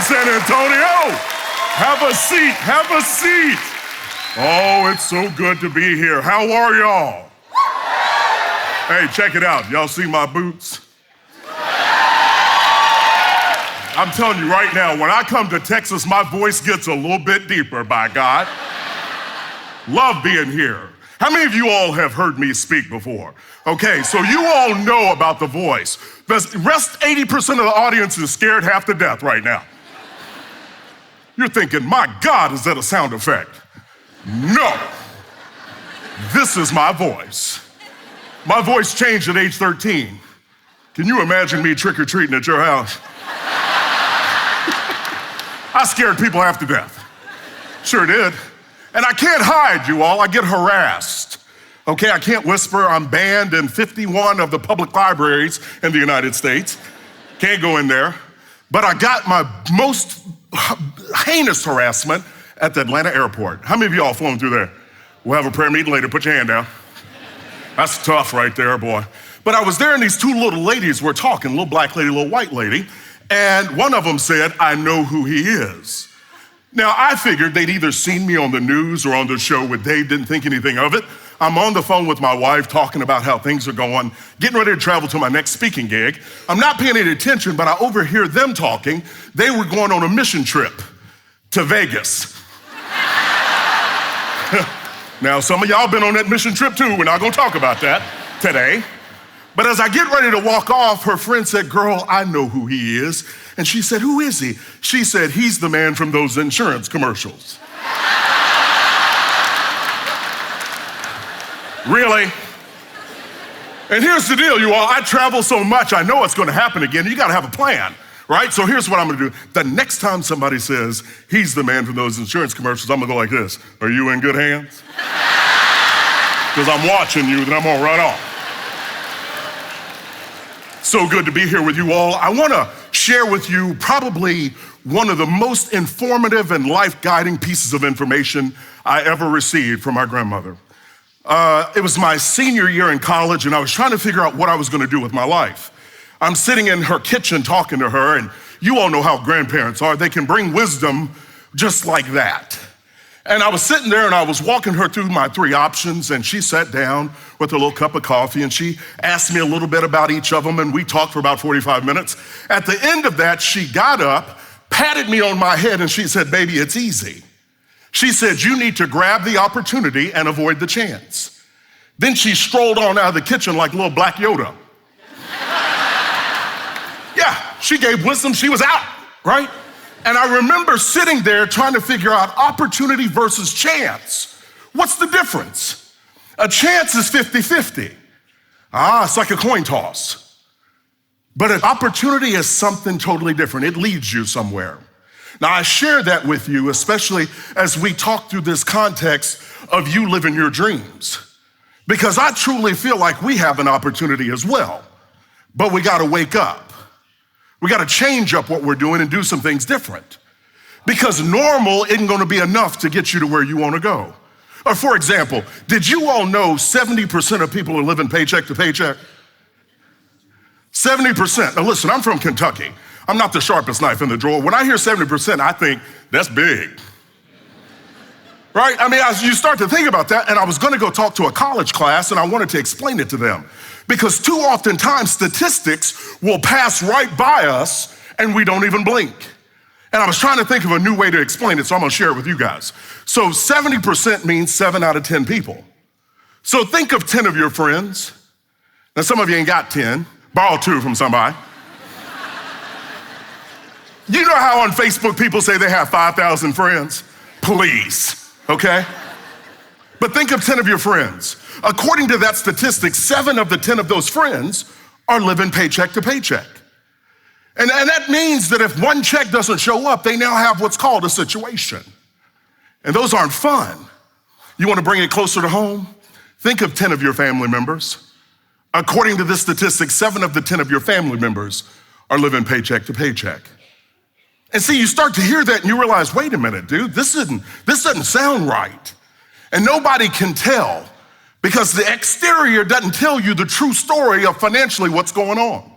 San Antonio. Have a seat, have a seat. Oh, it's so good to be here. How are y'all? Hey, check it out. Y'all see my boots? I'm telling you right now, when I come to Texas, my voice gets a little bit deeper, by God. Love being here. How many of you all have heard me speak before? Okay, so you all know about the voice. The rest 80% of the audience is scared half to death right now. You're thinking, my God, is that a sound effect? No. This is my voice. My voice changed at age 13. Can you imagine me trick-or-treating at your house? I scared people half to death. Sure did. And I can't hide, you all. I get harassed. Okay, I can't whisper. I'm banned in 51 of the public libraries in the United States. Can't go in there. But I got my most heinous harassment at the Atlanta airport. How many of y'all flown through there? We'll have a prayer meeting later. Put your hand down. That's tough right there, boy. But I was there and these two little ladies were talking, little black lady, little white lady. And one of them said, I know who he is. Now, I figured they'd either seen me on the news or on the show with Dave, didn't think anything of it. I'm on the phone with my wife talking about how things are going, getting ready to travel to my next speaking gig. I'm not paying any attention, but I overhear them talking. They were going on a mission trip to Vegas. Now, some of y'all been on that mission trip too. We're not gonna talk about that today. But as I get ready to walk off, her friend said, girl, I know who he is. And she said, who is he? She said, he's the man from those insurance commercials. Really? And here's the deal, you all. I travel so much, I know it's gonna happen again. You gotta have a plan, right? So here's what I'm gonna do. The next time somebody says, he's the man from those insurance commercials, I'm gonna go like this. Are you in good hands? Because I'm watching you, then I'm gonna run off. So good to be here with you all. I wanna share with you probably one of the most informative and life-guiding pieces of information I ever received from my grandmother. It was my senior year in college and I was trying to figure out what I was gonna do with my life. I'm sitting in her kitchen talking to her, and you all know how grandparents are. They can bring wisdom just like that. And I was sitting there and I was walking her through my three options, and she sat down with a little cup of coffee and she asked me a little bit about each of them, and we talked for about 45 minutes. At the end of that, she got up, patted me on my head, and she said, baby, it's easy. She said, you need to grab the opportunity and avoid the chance. Then she strolled on out of the kitchen like little black Yoda. Yeah, she gave wisdom, she was out, right? And I remember sitting there trying to figure out opportunity versus chance. What's the difference? A chance is 50-50. It's like a coin toss. But an opportunity is something totally different. It leads you somewhere. Now, I share that with you, especially as we talk through this context of you living your dreams. Because I truly feel like we have an opportunity as well, but we gotta wake up. We gotta change up what we're doing and do some things different. Because normal isn't gonna be enough to get you to where you wanna go. Or for example, did you all know 70% of people are living paycheck to paycheck? 70%. Now listen, I'm from Kentucky. I'm not the sharpest knife in the drawer. When I hear 70%, I think that's big. Right? I mean, you start to think about that, and I was gonna go talk to a college class and I wanted to explain it to them. Because too often times statistics will pass right by us and we don't even blink. And I was trying to think of a new way to explain it, so I'm gonna share it with you guys. So 70% means 7 out of 10 people. So think of 10 of your friends. Now some of you ain't got 10, borrow 2 from somebody. You know how on Facebook people say they have 5,000 friends? Please, okay? But think of 10 of your friends. According to that statistic, 7 of the 10 of those friends are living paycheck to paycheck. And that means that if one check doesn't show up, they now have what's called a situation. And those aren't fun. You wanna bring it closer to home? Think of 10 of your family members. According to this statistic, 7 of the 10 of your family members are living paycheck to paycheck. And see, you start to hear that and you realize, wait a minute, dude, this doesn't sound right. And nobody can tell because the exterior doesn't tell you the true story of financially what's going on.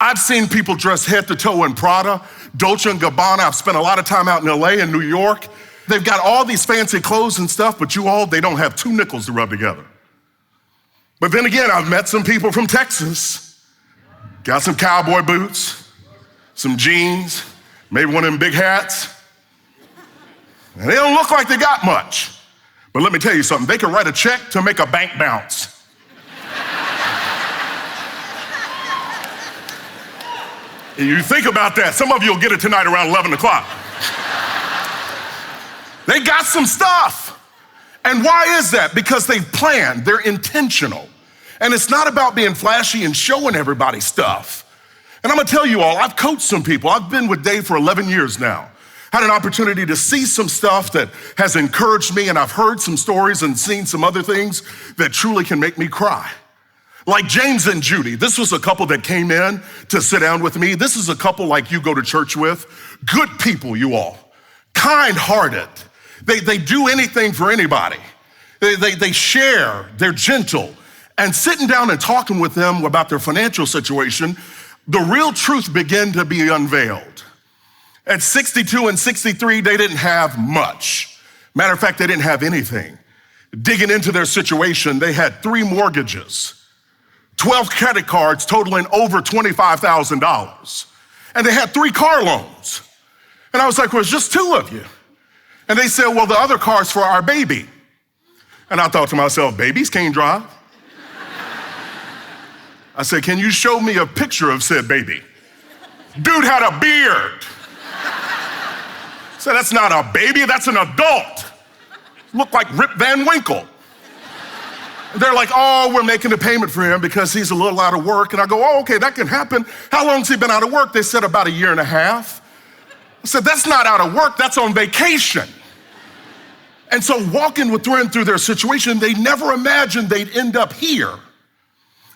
I've seen people dressed head to toe in Prada, Dolce & Gabbana. I've spent a lot of time out in LA and New York. They've got all these fancy clothes and stuff, but they don't have 2 nickels to rub together. But then again, I've met some people from Texas, got some cowboy boots, some jeans, maybe one of them big hats, and they don't look like they got much. But let me tell you something, they can write a check to make a bank bounce. And you think about that, some of you will get it tonight around 11 o'clock. They got some stuff. And why is that? Because they've planned, they're intentional. And it's not about being flashy and showing everybody stuff. And I'm gonna tell you all, I've coached some people. I've been with Dave for 11 years now. Had an opportunity to see some stuff that has encouraged me, and I've heard some stories and seen some other things that truly can make me cry. Like James and Judy. This was a couple that came in to sit down with me. This is a couple like you go to church with. Good people, you all. Kind-hearted. They do anything for anybody. They share, they're gentle. And sitting down and talking with them about their financial situation, the real truth began to be unveiled. At 62 and 63, they didn't have much. Matter of fact, they didn't have anything. Digging into their situation, they had 3 mortgages, 12 credit cards totaling over $25,000. And they had 3 car loans. And I was like, well, it's just 2 of you. And they said, well, the other car's for our baby. And I thought to myself, babies can't drive. I said, can you show me a picture of said baby? Dude had a beard. I said, that's not a baby, that's an adult. Looked like Rip Van Winkle. They're like, oh, we're making a payment for him because he's a little out of work. And I go, oh, okay, that can happen. How long's he been out of work? They said about 1.5 years. I said, that's not out of work, that's on vacation. And so walking with them through their situation, they never imagined they'd end up here.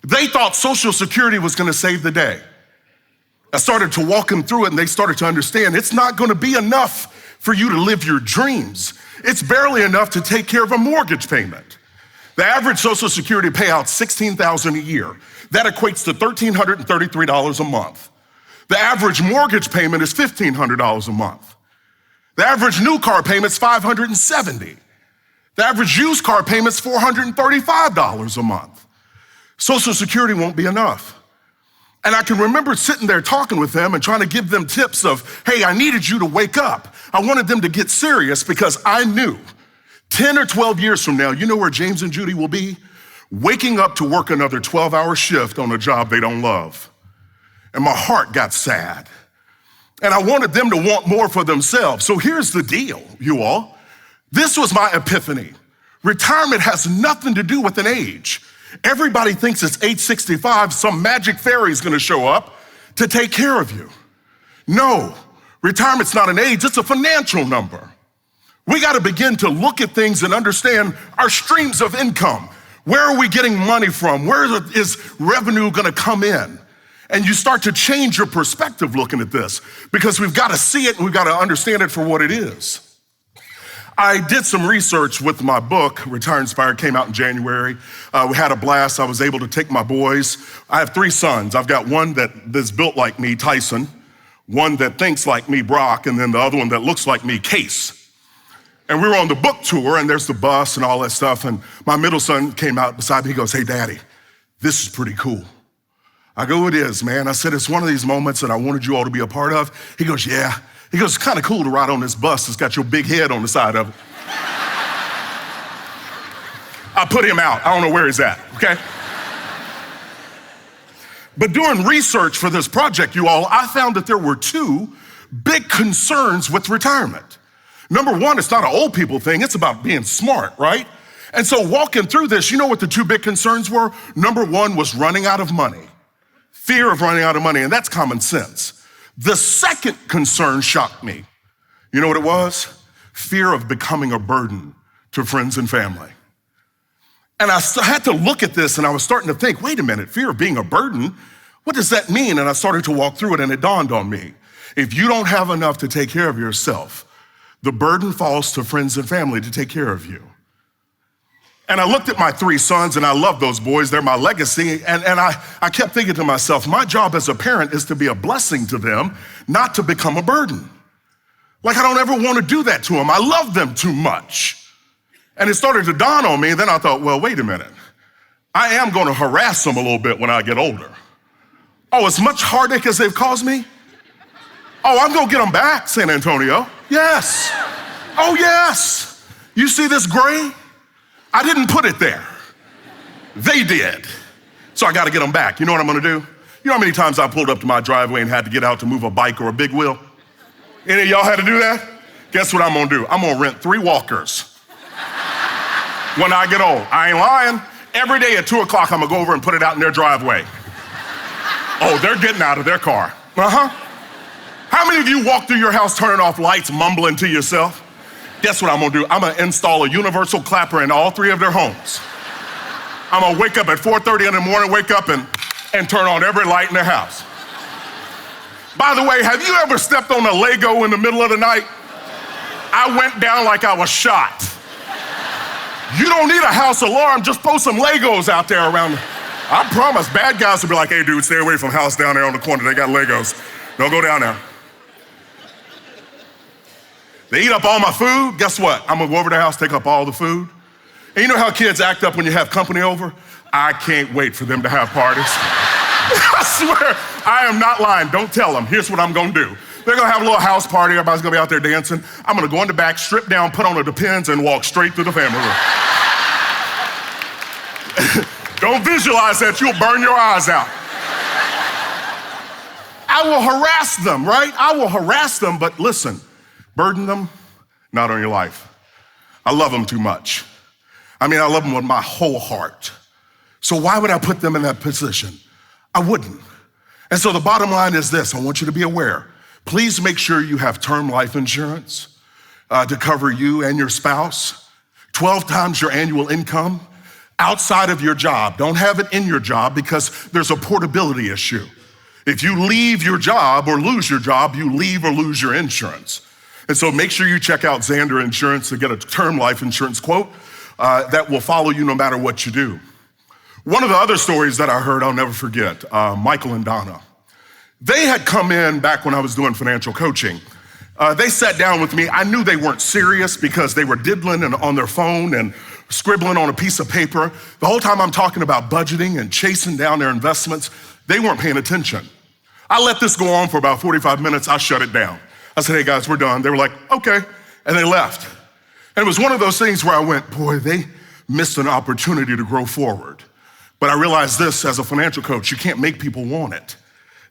They thought Social Security was gonna save the day. I started to walk them through it, and they started to understand it's not gonna be enough for you to live your dreams. It's barely enough to take care of a mortgage payment. The average Social Security payout $16,000 a year. That equates to $1,333 a month. The average mortgage payment is $1,500 a month. The average new car payment's $570. The average used car payment's $435 a month. Social Security won't be enough. And I can remember sitting there talking with them and trying to give them tips of, hey, I needed you to wake up. I wanted them to get serious because I knew 10 or 12 years from now, you know where James and Judy will be? Waking up to work another 12-hour shift on a job they don't love. And my heart got sad. And I wanted them to want more for themselves. So here's the deal, you all. This was my epiphany. Retirement has nothing to do with an age. Everybody thinks it's age 65, some magic fairy is gonna show up to take care of you. No, retirement's not an age, it's a financial number. We gotta begin to look at things and understand our streams of income. Where are we getting money from? Where is revenue gonna come in? And you start to change your perspective looking at this because we've gotta see it and we've gotta understand it for what it is. I did some research with my book, Retire Inspired, came out in January. We had a blast. I was able to take my boys. I have 3 sons. I've got one that's built like me, Tyson, one that thinks like me, Brock, and then the other one that looks like me, Case. And we were on the book tour, and there's the bus and all that stuff, and my middle son came out beside me. He goes, hey, Daddy, this is pretty cool. I go, it is, man. I said, it's one of these moments that I wanted you all to be a part of. He goes, yeah. He goes, it's kind of cool to ride on this bus. It's got your big head on the side of it. I put him out. I don't know where he's at, okay? But doing research for this project, you all, I found that there were 2 big concerns with retirement. Number 1, it's not an old people thing. It's about being smart, right? And so walking through this, you know what the 2 big concerns were? Number 1 was running out of money. Fear of running out of money, and that's common sense. The second concern shocked me. You know what it was? Fear of becoming a burden to friends and family. And I had to look at this and I was starting to think, wait a minute, fear of being a burden? What does that mean? And I started to walk through it and it dawned on me. If you don't have enough to take care of yourself, the burden falls to friends and family to take care of you. And I looked at my three sons, and I love those boys. They're my legacy. And I kept thinking to myself, my job as a parent is to be a blessing to them, not to become a burden. Like, I don't ever want to do that to them. I love them too much. And it started to dawn on me, and then I thought, well, wait a minute. I am going to harass them a little bit when I get older. Oh, as much heartache as they've caused me? Oh, I'm going to get them back, San Antonio. Yes. Oh, yes. You see this gray? I didn't put it there. They did. So I got to get them back. You know what I'm going to do? You know how many times I pulled up to my driveway and had to get out to move a bike or a big wheel? Any of y'all had to do that? Guess what I'm going to do? I'm going to rent 3 walkers when I get old. I ain't lying. Every day at 2 o'clock, I'm going to go over and put it out in their driveway. Oh, they're getting out of their car. Uh-huh. How many of you walk through your house turning off lights, mumbling to yourself? Guess what I'm gonna do? I'm gonna install a universal clapper in all 3 of their homes. I'm gonna wake up at 4:30 in the morning, wake up and turn on every light in their house. By the way, have you ever stepped on a Lego in the middle of the night? I went down like I was shot. You don't need a house alarm, just throw some Legos out there around. I promise, bad guys will be like, hey dude, stay away from the house down there on the corner, they got Legos. Don't go down there. They eat up all my food. Guess what? I'm gonna go over to their house, take up all the food. And you know how kids act up when you have company over? I can't wait for them to have parties. I swear, I am not lying. Don't tell them. Here's what I'm gonna do. They're gonna have a little house party. Everybody's gonna be out there dancing. I'm gonna go in the back, strip down, put on a Depends, and walk straight through the family room. Don't visualize that. You'll burn your eyes out. I will harass them, right? I will harass them, but listen. Burden them, not on your life. I love them too much. I mean, I love them with my whole heart. So why would I put them in that position? I wouldn't. And so the bottom line is this. I want you to be aware. Please make sure you have term life insurance to cover you and your spouse. 12 times your annual income outside of your job. Don't have it in your job because there's a portability issue. If you leave your job or lose your job, you leave or lose your insurance. And so make sure you check out Xander Insurance to get a term life insurance quote that will follow you no matter what you do. One of the other stories that I heard, I'll never forget, Michael and Donna. They had come in back when I was doing financial coaching. They sat down with me. I knew they weren't serious because they were diddling and on their phone and scribbling on a piece of paper. The whole time I'm talking about budgeting and chasing down their investments, they weren't paying attention. I let this go on for about 45 minutes. I shut it down. I said, hey guys, we're done. They were like, okay. And they left. And it was one of those things where I went, boy, they missed an opportunity to grow forward. But I realized this as a financial coach, you can't make people want it.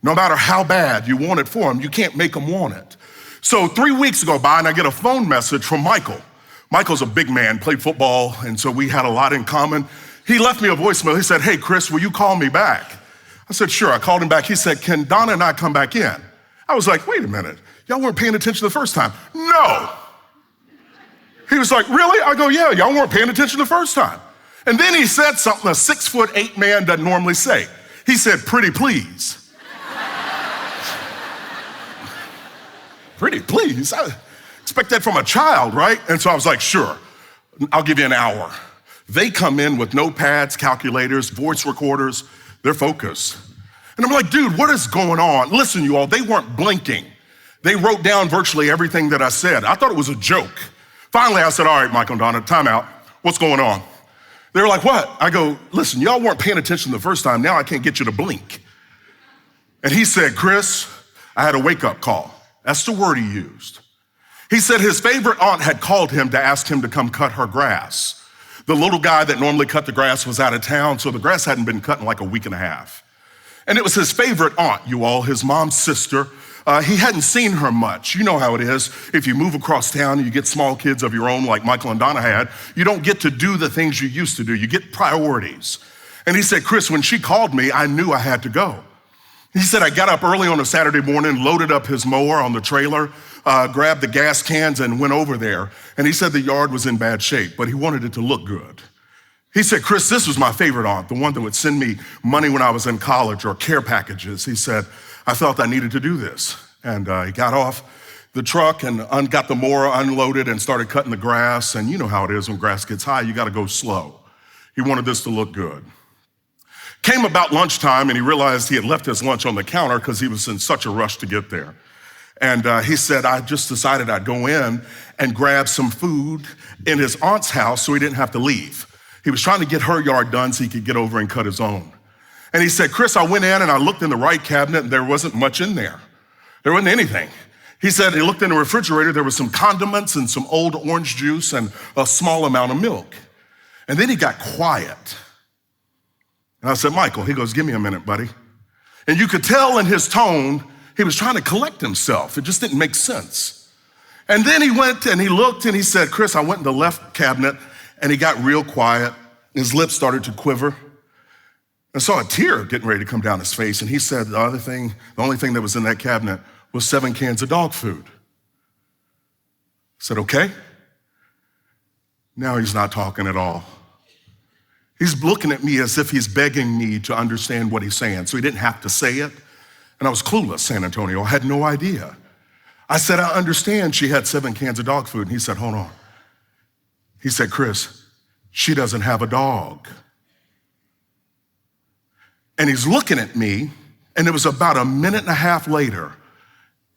No matter how bad you want it for them, you can't make them want it. So 3 weeks go by and I get a phone message from Michael. Michael's a big man, played football, and so we had a lot in common. He left me a voicemail. He said, hey, Chris, will you call me back? I said, sure. I called him back. He said, can Donna and I come back in? I was like, wait a minute. Y'all weren't paying attention the first time. No. He was like, really? I go, yeah, y'all weren't paying attention the first time. And then he said something a 6'8" man doesn't normally say. He said, pretty please. Pretty please? I expect that from a child, right? And so I was like, sure, I'll give you an hour. They come in with notepads, calculators, voice recorders, they're focused. And I'm like, dude, what is going on? Listen, you all, they weren't blinking. They wrote down virtually everything that I said. I thought it was a joke. Finally, I said, all right, Michael and Donna, time out. What's going on? They were like, what? I go, listen, y'all weren't paying attention the first time. Now I can't get you to blink. And he said, Chris, I had a wake-up call. That's the word he used. He said his favorite aunt had called him to ask him to come cut her grass. The little guy that normally cut the grass was out of town, so the grass hadn't been cut in like a week and a half. And it was his favorite aunt, you all, his mom's sister. He hadn't seen her much. You know how it is. If you move across town and you get small kids of your own like Michael and Donna had, you don't get to do the things you used to do. You get priorities. And he said, Chris, when she called me, I knew I had to go. He said, I got up early on a Saturday morning, loaded up his mower on the trailer, grabbed the gas cans and went over there. And he said the yard was in bad shape, but he wanted it to look good. He said, Chris, this was my favorite aunt, the one that would send me money when I was in college or care packages. He said, I felt I needed to do this. And he got off the truck and got the mower unloaded and started cutting the grass. And you know how it is when grass gets high, you gotta go slow. He wanted this to look good. Came about lunchtime and he realized he had left his lunch on the counter because he was in such a rush to get there. And he said, I just decided I'd go in and grab some food in his aunt's house so he didn't have to leave. He was trying to get her yard done so he could get over and cut his own. And he said, Chris, I went in and I looked in the right cabinet and there wasn't much in there. There wasn't anything. He said he looked in the refrigerator, there was some condiments and some old orange juice and a small amount of milk. And then he got quiet. And I said, Michael, he goes, give me a minute, buddy. And you could tell in his tone, he was trying to collect himself. It just didn't make sense. And then he went and he looked and he said, Chris, I went in the left cabinet and he got real quiet. His lips started to quiver. I saw a tear getting ready to come down his face. And he said, the only thing that was in that cabinet was 7 cans of dog food. I said, okay. Now he's not talking at all. He's looking at me as if he's begging me to understand what he's saying, so he didn't have to say it. And I was clueless, San Antonio. I had no idea. I said, I understand she had 7 cans of dog food. And he said, hold on. He said, Chris, she doesn't have a dog. And he's looking at me, and it was about a minute and a half later,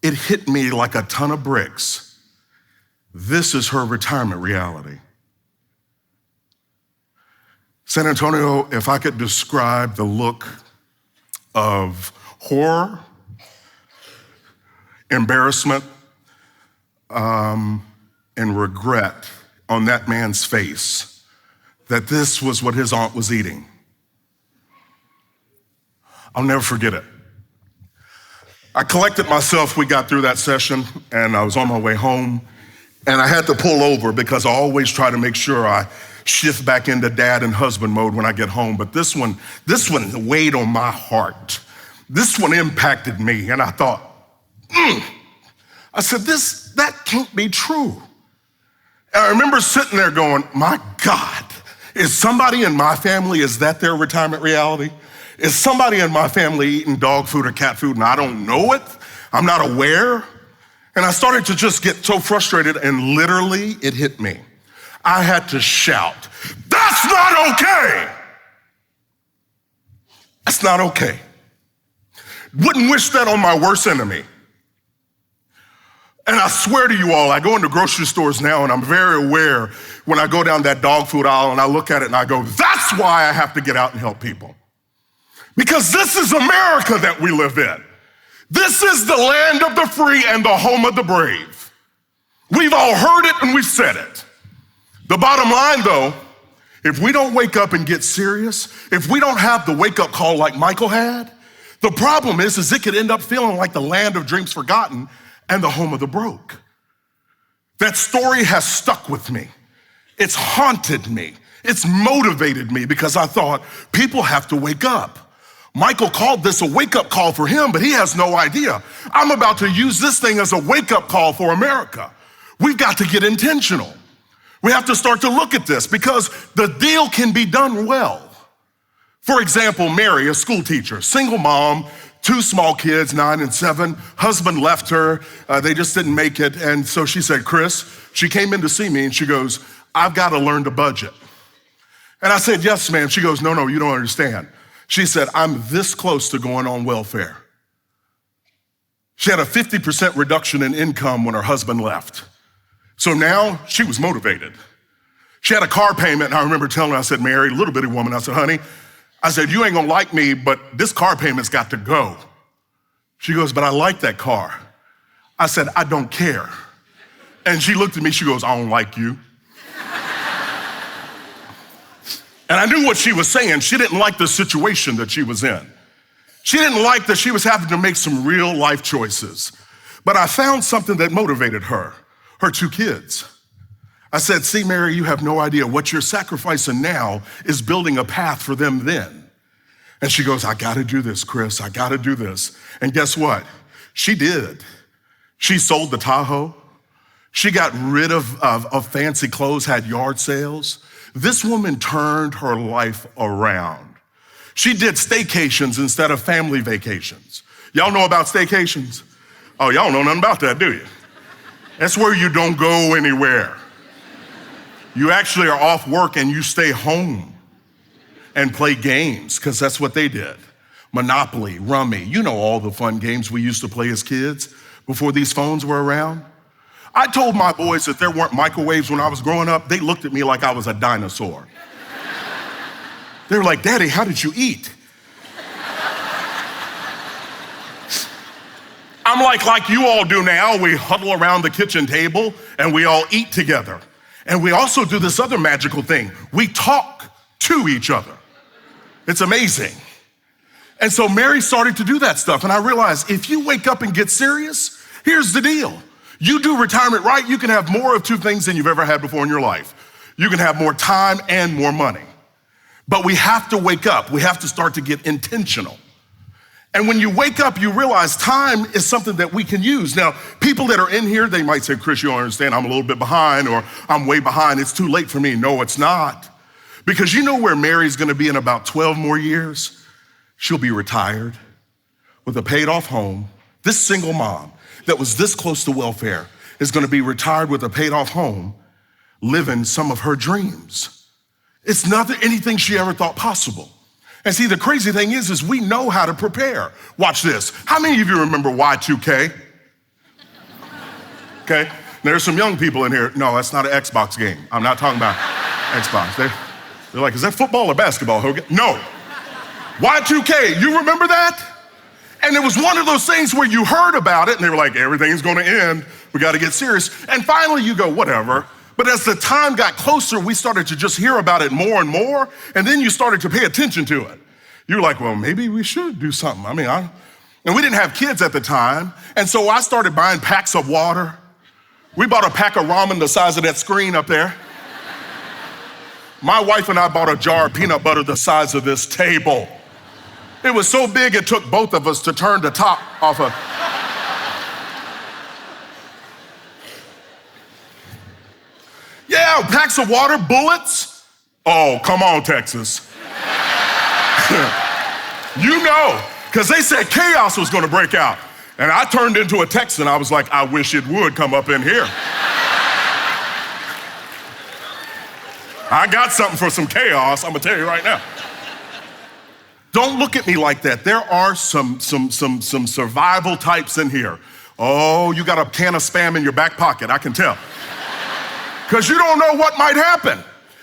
it hit me like a ton of bricks. This is her retirement reality. San Antonio, if I could describe the look of horror, embarrassment, and regret on that man's face, that this was what his aunt was eating. I'll never forget it. I collected myself, we got through that session, and I was on my way home, and I had to pull over because I always try to make sure I shift back into dad and husband mode when I get home. But this one weighed on my heart. This one impacted me, and I thought, I said, that can't be true. And I remember sitting there going, my God, is somebody in my family, is that their retirement reality? Is somebody in my family eating dog food or cat food and I don't know it? I'm not aware? And I started to just get so frustrated, and literally it hit me. I had to shout, that's not okay. That's not okay. Wouldn't wish that on my worst enemy. And I swear to you all, I go into grocery stores now and I'm very aware when I go down that dog food aisle and I look at it and I go, that's why I have to get out and help people. Because this is America that we live in. This is the land of the free and the home of the brave. We've all heard it and we've said it. The bottom line though, if we don't wake up and get serious, if we don't have the wake-up call like Michael had, the problem is it could end up feeling like the land of dreams forgotten and the home of the broke. That story has stuck with me. It's haunted me. It's motivated me because I thought people have to wake up. Michael called this a wake-up call for him, but he has no idea. I'm about to use this thing as a wake-up call for America. We've got to get intentional. We have to start to look at this because the deal can be done well. For example, Mary, a school teacher, single mom, 2 small kids, 9 and 7. Husband left her. They just didn't make it. And so she said, Chris, she came in to see me and she goes, I've got to learn to budget. And I said, yes, ma'am. She goes, no, you don't understand. She said, I'm this close to going on welfare. She had a 50% reduction in income when her husband left. So now she was motivated. She had a car payment, and I remember telling her, I said, Mary, little bitty woman, I said, honey, I said, you ain't gonna like me, but this car payment's got to go. She goes, but I like that car. I said, I don't care. And she looked at me, she goes, I don't like you. And I knew what she was saying. She didn't like the situation that she was in. She didn't like that she was having to make some real life choices. But I found something that motivated her 2 kids. I said, see, Mary, you have no idea. What you're sacrificing now is building a path for them then. And she goes, I gotta do this, Chris. I gotta do this. And guess what? She did. She sold the Tahoe. She got rid of fancy clothes, had yard sales. This woman turned her life around. She did staycations instead of family vacations. Y'all know about staycations? Oh, y'all know nothing about that, do you? That's where you don't go anywhere. You actually are off work and you stay home. and play games, because that's what they did. Monopoly, Rummy, you know all the fun games we used to play as kids before these phones were around. I told my boys that there weren't microwaves when I was growing up. They looked at me like I was a dinosaur. They were like, Daddy, how did you eat? I'm like you all do now. We huddle around the kitchen table and we all eat together. And we also do this other magical thing. We talk to each other. It's amazing. And so Mary started to do that stuff. And I realized if you wake up and get serious, here's the deal. You do retirement right, you can have more of two things than you've ever had before in your life. You can have more time and more money. But we have to wake up. We have to start to get intentional. And when you wake up, you realize time is something that we can use. Now, people that are in here, they might say, Chris, you don't understand. I'm a little bit behind, or I'm way behind. It's too late for me. No, it's not. Because you know where Mary's gonna be in about 12 more years? She'll be retired with a paid off home. This single mom that was this close to welfare is gonna be retired with a paid off home, living some of her dreams. It's not anything she ever thought possible. And see, the crazy thing is we know how to prepare. Watch this. How many of you remember Y2K? Okay, there's some young people in here. No, that's not an Xbox game. I'm not talking about Xbox. They're like, is that football or basketball, Hogan? No, Y2K, you remember that? And it was one of those things where you heard about it and they were like, everything's gonna end. We gotta get serious. And finally you go, whatever. But as the time got closer, we started to just hear about it more and more. And then you started to pay attention to it. You were like, well, maybe we should do something. And we didn't have kids at the time. And so I started buying packs of water. We bought a pack of ramen the size of that screen up there. My wife and I bought a jar of peanut butter the size of this table. It was so big, it took both of us to turn the top off of. Yeah, packs of water, bullets. Oh, come on, Texas. You know, because they said chaos was gonna break out. And I turned into a Texan. I was like, I wish it would come up in here. I got something for some chaos, I'm gonna tell you right now. Don't look at me like that. There are some survival types in here. Oh, you got a can of Spam in your back pocket, I can tell. Because you don't know what might happen.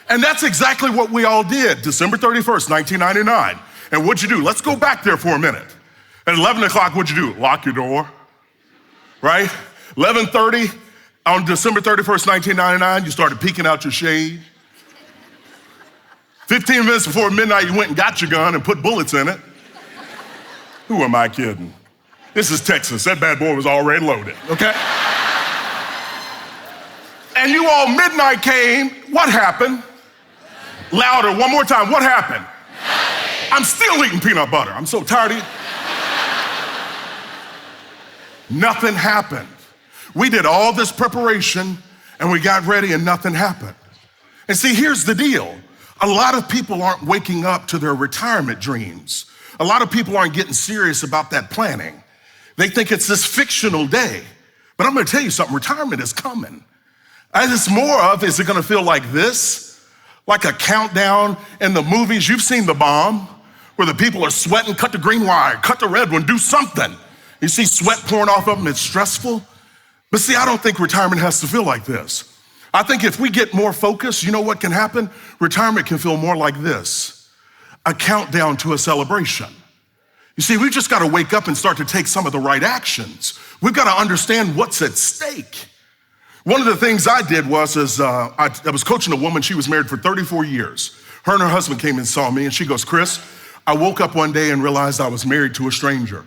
And that's exactly what we all did, December 31st, 1999. And what'd you do? Let's go back there for a minute. At 11 o'clock, what'd you do? Lock your door, right? 11:30 on December 31st, 1999, you started peeking out your shade. 15 minutes before midnight, you went and got your gun and put bullets in it. Who am I kidding? This is Texas. That bad boy was already loaded, okay? And you all, midnight came. What happened? Louder, one more time. What happened? I'm still eating peanut butter. I'm so tired of it. Nothing happened. We did all this preparation and we got ready and nothing happened. And see, here's the deal. A lot of people aren't waking up to their retirement dreams. A lot of people aren't getting serious about that planning. They think it's this fictional day. But I'm gonna tell you something, retirement is coming. And it's more of, is it gonna feel like this? Like a countdown in the movies? You've seen The Bomb, where the people are sweating, cut the green wire, cut the red one, do something. You see sweat pouring off of them, it's stressful. But see, I don't think retirement has to feel like this. I think if we get more focused, you know what can happen? Retirement can feel more like this, a countdown to a celebration. You see, we've just gotta wake up and start to take some of the right actions. We've gotta understand what's at stake. One of the things I did was, I was coaching a woman, she was married for 34 years. Her and her husband came and saw me and she goes, Chris, I woke up one day and realized I was married to a stranger.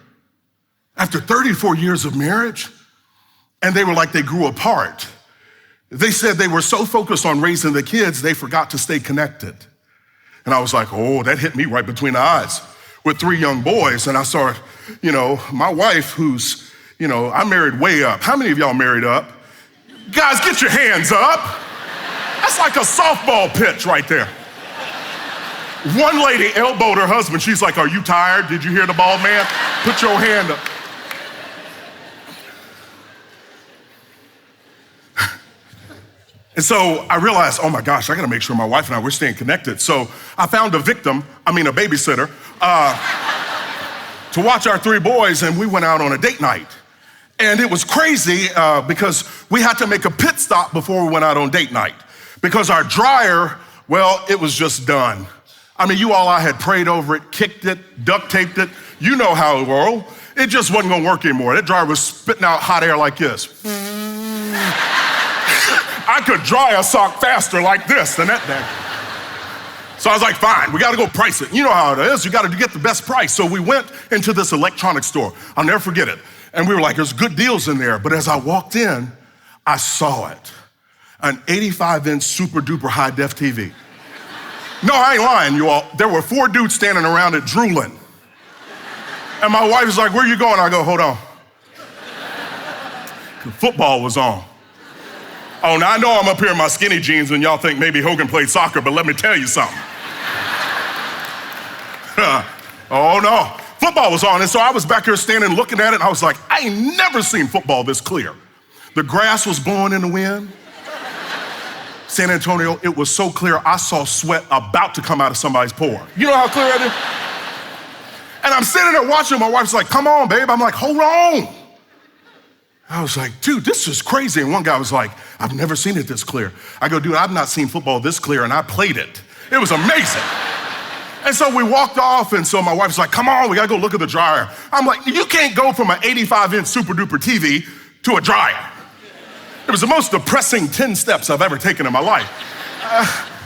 After 34 years of marriage, and they were like they grew apart. They said they were so focused on raising the kids, they forgot to stay connected. And I was like, oh, that hit me right between the eyes with 3 young boys. And I saw, my wife who's, I married way up. How many of y'all married up? Guys, get your hands up. That's like a softball pitch right there. One lady elbowed her husband. She's like, are you tired? Did you hear the bald man? Put your hand up. And so I realized, oh my gosh, I gotta make sure my wife and I, we're staying connected. So I found a babysitter, to watch our 3 boys, and we went out on a date night. And it was crazy because we had to make a pit stop before we went out on date night because our dryer, well, it was just done. I mean, I had prayed over it, kicked it, duct taped it. You know how it rolled. It just wasn't gonna work anymore. That dryer was spitting out hot air like this. I could dry a sock faster like this than that thing. So I was like, fine, we gotta go price it. You know how it is, you gotta get the best price. So we went into this electronics store. I'll never forget it. And we were like, there's good deals in there. But as I walked in, I saw it. An 85-inch super duper high def TV. No, I ain't lying, you all. There were 4 dudes standing around it drooling. And my wife was like, where you going? I go, hold on. The football was on. Oh, now I know I'm up here in my skinny jeans and y'all think maybe Hogan played soccer, but let me tell you something. Oh no, football was on. And so I was back here standing looking at it and I was like, I ain't never seen football this clear. The grass was blowing in the wind. San Antonio, it was so clear, I saw sweat about to come out of somebody's pore. You know how clear it is? And I'm sitting there watching, my wife's like, come on, babe. I'm like, hold on. I was like, dude, this is crazy. And one guy was like, I've never seen it this clear. I go, dude, I've not seen football this clear, and I played it. It was amazing. And so we walked off, and so my wife's like, come on, we gotta go look at the dryer. I'm like, you can't go from an 85-inch super duper TV to a dryer. It was the most depressing 10 steps I've ever taken in my life.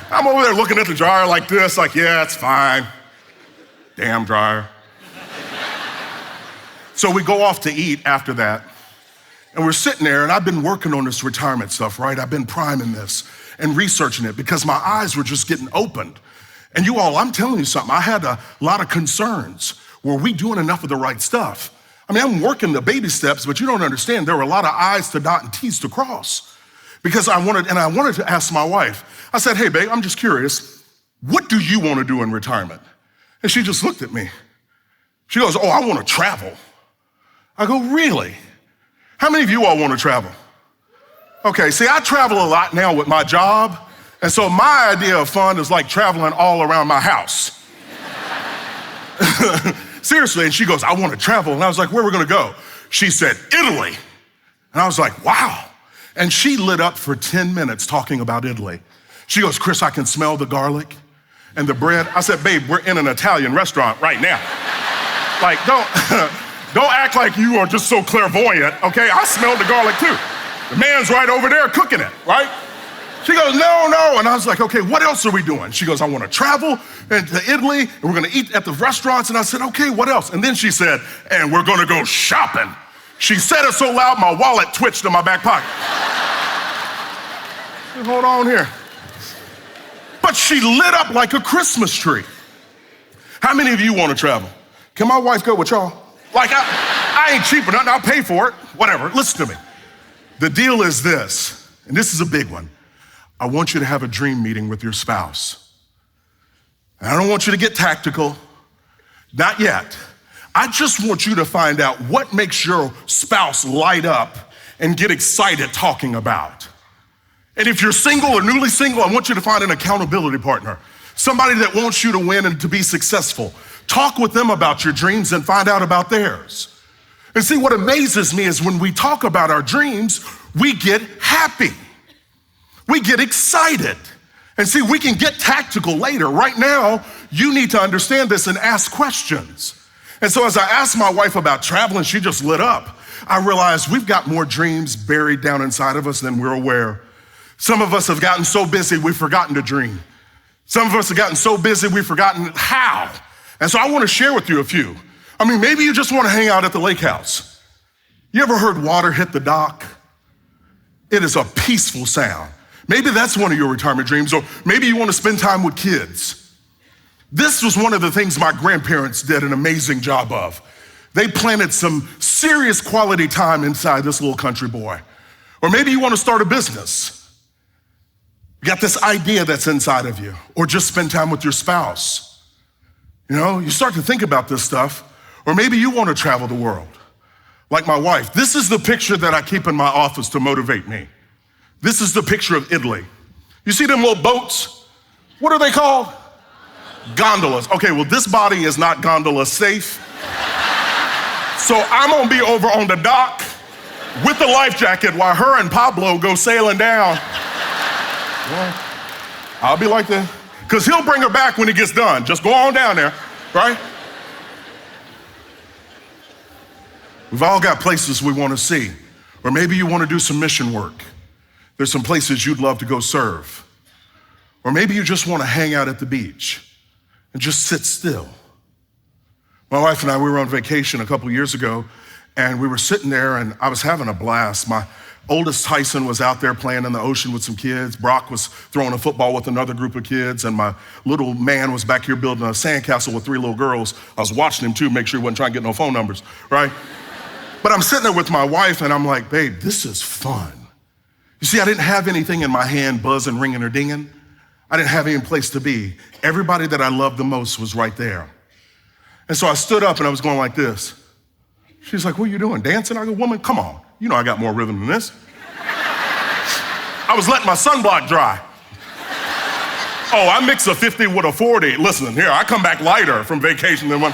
I'm over there looking at the dryer like this, like, yeah, it's fine. Damn dryer. So we go off to eat after that. And we're sitting there, and I've been working on this retirement stuff, right? I've been priming this and researching it because my eyes were just getting opened. And you all, I'm telling you something, I had a lot of concerns. Were we doing enough of the right stuff? I mean, I'm working the baby steps, but you don't understand, there were a lot of I's to dot and T's to cross. Because I wanted to ask my wife, I said, hey, babe, I'm just curious, what do you want to do in retirement? And she just looked at me. She goes, oh, I want to travel. I go, really? How many of you all want to travel? Okay, see, I travel a lot now with my job, and so my idea of fun is like traveling all around my house. Seriously, and she goes, I want to travel, and I was like, where are we gonna go? She said, Italy. And I was like, wow. And she lit up for 10 minutes talking about Italy. She goes, Chris, I can smell the garlic and the bread. I said, babe, we're in an Italian restaurant right now. Like, don't act like you are just so clairvoyant, okay? I smelled the garlic too. The man's right over there cooking it, right? She goes, no. And I was like, okay, what else are we doing? She goes, I want to travel to Italy, and we're going to eat at the restaurants. And I said, okay, what else? And then she said, and we're going to go shopping. She said it so loud, my wallet twitched in my back pocket. Hold on here. But she lit up like a Christmas tree. How many of you want to travel? Can my wife go with y'all? Like, I ain't cheap or nothing, I'll pay for it, whatever. Listen to me. The deal is this, and this is a big one. I want you to have a dream meeting with your spouse. And I don't want you to get tactical, not yet. I just want you to find out what makes your spouse light up and get excited talking about. And if you're single or newly single, I want you to find an accountability partner, somebody that wants you to win and to be successful. Talk with them about your dreams and find out about theirs. And see, what amazes me is when we talk about our dreams, we get happy. We get excited. And see, we can get tactical later. Right now, you need to understand this and ask questions. And so as I asked my wife about traveling, she just lit up. I realized we've got more dreams buried down inside of us than we're aware. Some of us have gotten so busy, we've forgotten to dream. Some of us have gotten so busy, we've forgotten how. And so I want to share with you a few. I mean, maybe you just want to hang out at the lake house. You ever heard water hit the dock? It is a peaceful sound. Maybe that's one of your retirement dreams, or maybe you want to spend time with kids. This was one of the things my grandparents did an amazing job of. They planted some serious quality time inside this little country boy. Or maybe you want to start a business. You got this idea that's inside of you, or just spend time with your spouse. You know, you start to think about this stuff, or maybe you want to travel the world, like my wife. This is the picture that I keep in my office to motivate me. This is the picture of Italy. You see them little boats? What are they called? Gondolas. Okay, well, this body is not gondola safe. So I'm gonna be over on the dock with the life jacket while her and Pablo go sailing down. Well, I'll be like that. Because he'll bring her back when he gets done. Just go on down there, right? We've all got places we want to see. Or maybe you want to do some mission work. There's some places you'd love to go serve. Or maybe you just want to hang out at the beach and just sit still. My wife and I, we were on vacation a couple years ago, and we were sitting there, and I was having a blast. My oldest Tyson was out there playing in the ocean with some kids. Brock was throwing a football with another group of kids, and my little man was back here building a sandcastle with 3 little girls. I was watching him too, make sure he wasn't trying to get no phone numbers, right? But I'm sitting there with my wife, and I'm like, babe, this is fun. You see, I didn't have anything in my hand buzzing, ringing, or dinging. I didn't have any place to be. Everybody that I loved the most was right there. And so I stood up and I was going like this. She's like, what are you doing, dancing? I go, woman, come on. You know I got more rhythm than this. I was letting my sunblock dry. Oh, I mix a 50 with a 40. Listen, here, I come back lighter from vacation than when.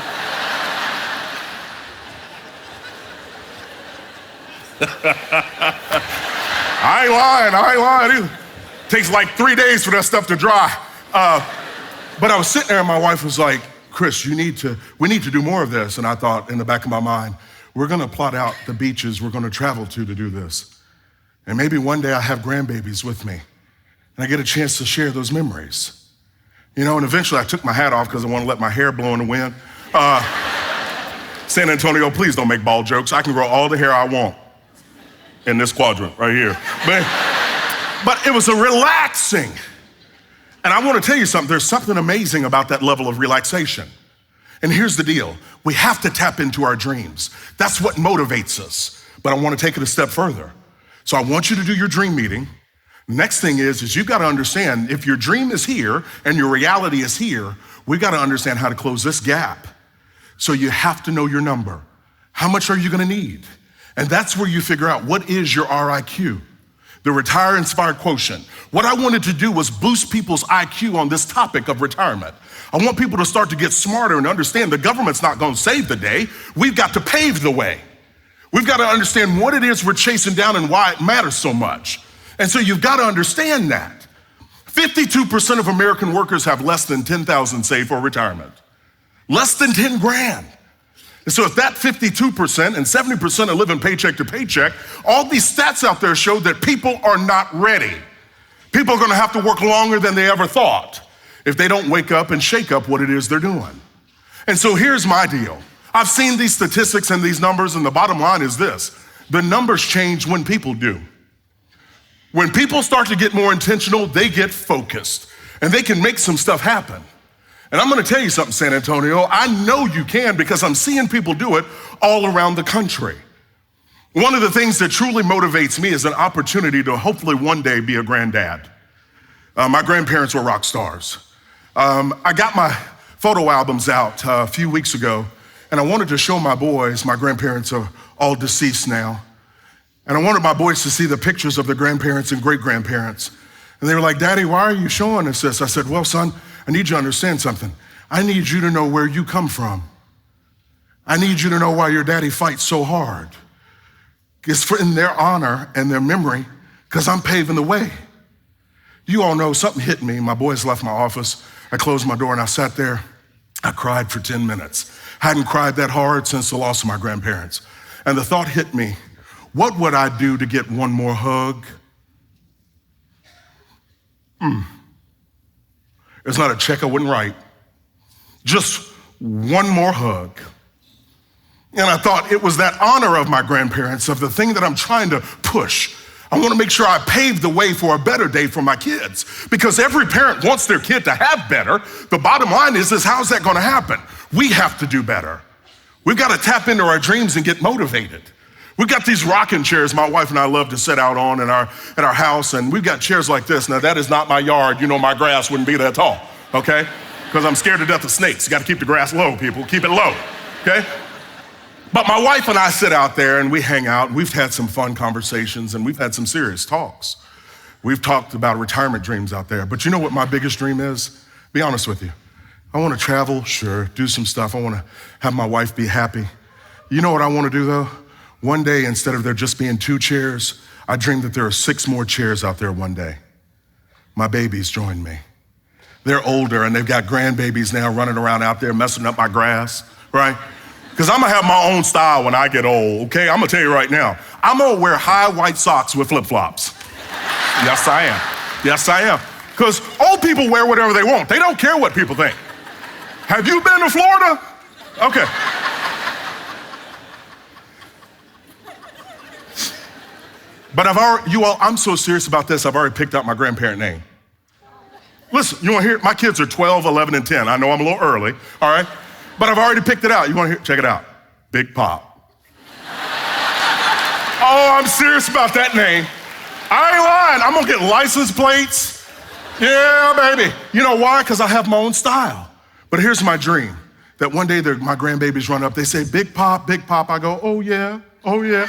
I ain't lying either. Takes like 3 days for that stuff to dry. But I was sitting there and my wife was like, Chris, we need to do more of this. And I thought in the back of my mind, we're gonna plot out the beaches we're gonna travel to do this. And maybe one day I have grandbabies with me and I get a chance to share those memories. You know, and eventually I took my hat off because I want to let my hair blow in the wind. San Antonio, please don't make bald jokes. I can grow all the hair I want in this quadrant right here. But it was a relaxing. And I want to tell you something, there's something amazing about that level of relaxation. And here's the deal, we have to tap into our dreams. That's what motivates us. But I want to take it a step further. So I want you to do your dream meeting. Next thing is you've got to understand if your dream is here and your reality is here, we got to understand how to close this gap. So you have to know your number. How much are you going to need? And that's where you figure out what is your RIQ. The Retire Inspired Quotient. What I wanted to do was boost people's IQ on this topic of retirement. I want people to start to get smarter and understand the government's not going to save the day. We've got to pave the way. We've got to understand what it is we're chasing down and why it matters so much. And so you've got to understand that. 52% of American workers have less than $10,000 saved for retirement. Less than 10 grand. And so if that 52% and 70% are living paycheck to paycheck, all these stats out there show that people are not ready. People are gonna have to work longer than they ever thought if they don't wake up and shake up what it is they're doing. And so here's my deal. I've seen these statistics and these numbers, and the bottom line is this: the numbers change when people do. When people start to get more intentional, they get focused, and they can make some stuff happen. And I'm gonna tell you something, San Antonio, I know you can because I'm seeing people do it all around the country. One of the things that truly motivates me is an opportunity to hopefully one day be a granddad. My grandparents were rock stars. I got my photo albums out a few weeks ago, and I wanted to show my boys, my grandparents are all deceased now, and I wanted my boys to see the pictures of their grandparents and great-grandparents. And they were like, Daddy, why are you showing us this? I said, well, son, I need you to understand something. I need you to know where you come from. I need you to know why your daddy fights so hard. It's in their honor and their memory, because I'm paving the way. You all know something hit me. My boys left my office. I closed my door and I sat there. I cried for 10 minutes. Hadn't cried that hard since the loss of my grandparents. And the thought hit me, what would I do to get one more hug? It's not a check I wouldn't write. Just one more hug. And I thought it was that honor of my grandparents, of the thing that I'm trying to push. I want to make sure I pave the way for a better day for my kids, because every parent wants their kid to have better. The bottom line is how's that going to happen? We have to do better. We've got to tap into our dreams and get motivated. We've got these rocking chairs my wife and I love to sit out on at our house, and we've got chairs like this. Now, that is not my yard. You know, my grass wouldn't be that tall, okay? Because I'm scared to death of snakes. You got to keep the grass low, people. Keep it low, okay? But my wife and I sit out there and we hang out, and we've had some fun conversations and we've had some serious talks. We've talked about retirement dreams out there, but you know what my biggest dream is? Be honest with you. I want to travel, sure, do some stuff. I want to have my wife be happy. You know what I want to do though? One day, instead of there just being 2 chairs, I dream that there are 6 more chairs out there one day. My babies join me. They're older and they've got grandbabies now running around out there messing up my grass, right? Because I'm gonna have my own style when I get old, okay? I'm gonna tell you right now, I'm gonna wear high white socks with flip-flops. Yes, I am. Yes, I am. Because old people wear whatever they want. They don't care what people think. Have you been to Florida? Okay. But I'm so serious about this, I've already picked out my grandparent name. Listen, you wanna hear it? My kids are 12, 11, and 10. I know I'm a little early, all right? But I've already picked it out. You wanna hear it? Check it out. Big Pop. Oh, I'm serious about that name. I ain't lying, I'm gonna get license plates. Yeah, baby. You know why? Because I have my own style. But here's my dream, that one day my grandbabies run up, they say, Big Pop, Big Pop. I go, oh yeah, oh yeah.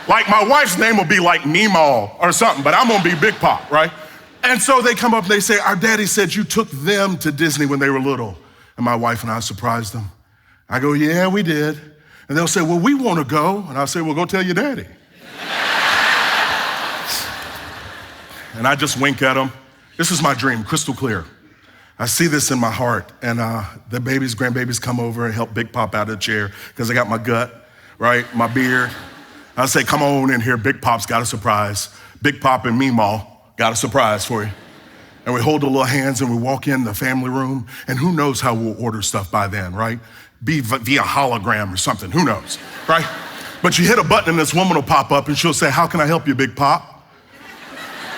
Like my wife's name will be like Meemaw or something, but I'm gonna be Big Pop, right? And so they come up and they say, our daddy said you took them to Disney when they were little. And my wife and I surprised them. I go, yeah, we did. And they'll say, well, we wanna go. And I'll say, well, go tell your daddy. And I just wink at them. This is my dream, crystal clear. I see this in my heart. And the grandbabies come over and help Big Pop out of the chair because I got my gut, right? My beard. I say, come on in here, Big Pop's got a surprise. Big Pop and Meemaw got a surprise for you. And we hold the little hands and we walk in the family room, and who knows how we'll order stuff by then, right? Be via hologram or something, who knows, right? But you hit a button and this woman will pop up and she'll say, how can I help you, Big Pop?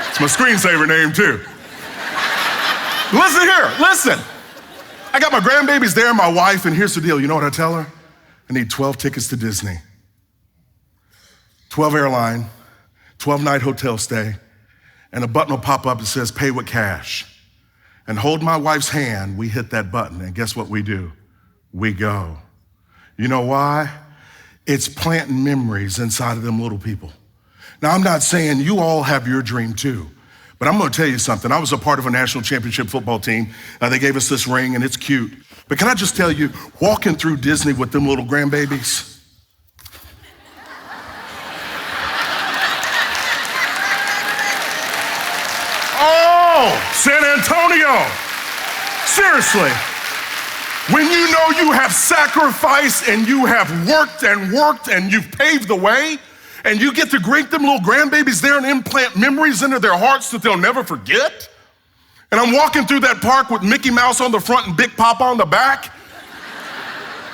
It's my screensaver name too. Listen here, listen. I got my grandbabies there, my wife, and here's the deal. You know what I tell her? I need 12 tickets to Disney, 12 airline, 12-night hotel stay, and a button will pop up that says pay with cash. And hold my wife's hand, we hit that button, and guess what we do? We go. You know why? It's planting memories inside of them little people. Now, I'm not saying you all have your dream too, but I'm gonna tell you something. I was a part of a national championship football team. They gave us this ring and it's cute. But can I just tell you, walking through Disney with them little grandbabies, oh, San Antonio, seriously. When you know you have sacrificed and you have worked and you've paved the way, and you get to greet them little grandbabies there and implant memories into their hearts that they'll never forget. And I'm walking through that park with Mickey Mouse on the front and Big Papa on the back,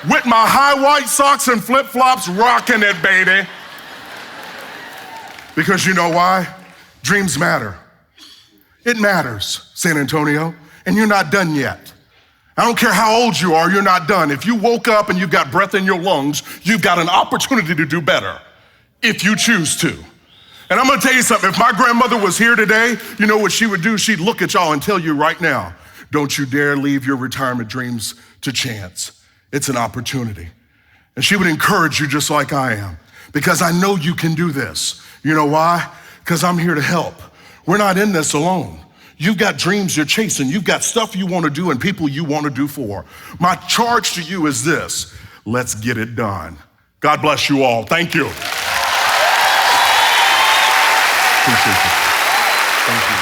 with my high white socks and flip-flops, rocking it, baby. Because you know why? Dreams matter. It matters, San Antonio, and you're not done yet. I don't care how old you are, you're not done. If you woke up and you've got breath in your lungs, you've got an opportunity to do better, if you choose to. And I'm gonna tell you something, if my grandmother was here today, you know what she would do? She'd look at y'all and tell you right now, don't you dare leave your retirement dreams to chance. It's an opportunity. And she would encourage you just like I am, because I know you can do this. You know why? Because I'm here to help. We're not in this alone. You've got dreams you're chasing. You've got stuff you want to do and people you want to do for. My charge to you is this: let's get it done. God bless you all. Thank you. Appreciate you. Thank you.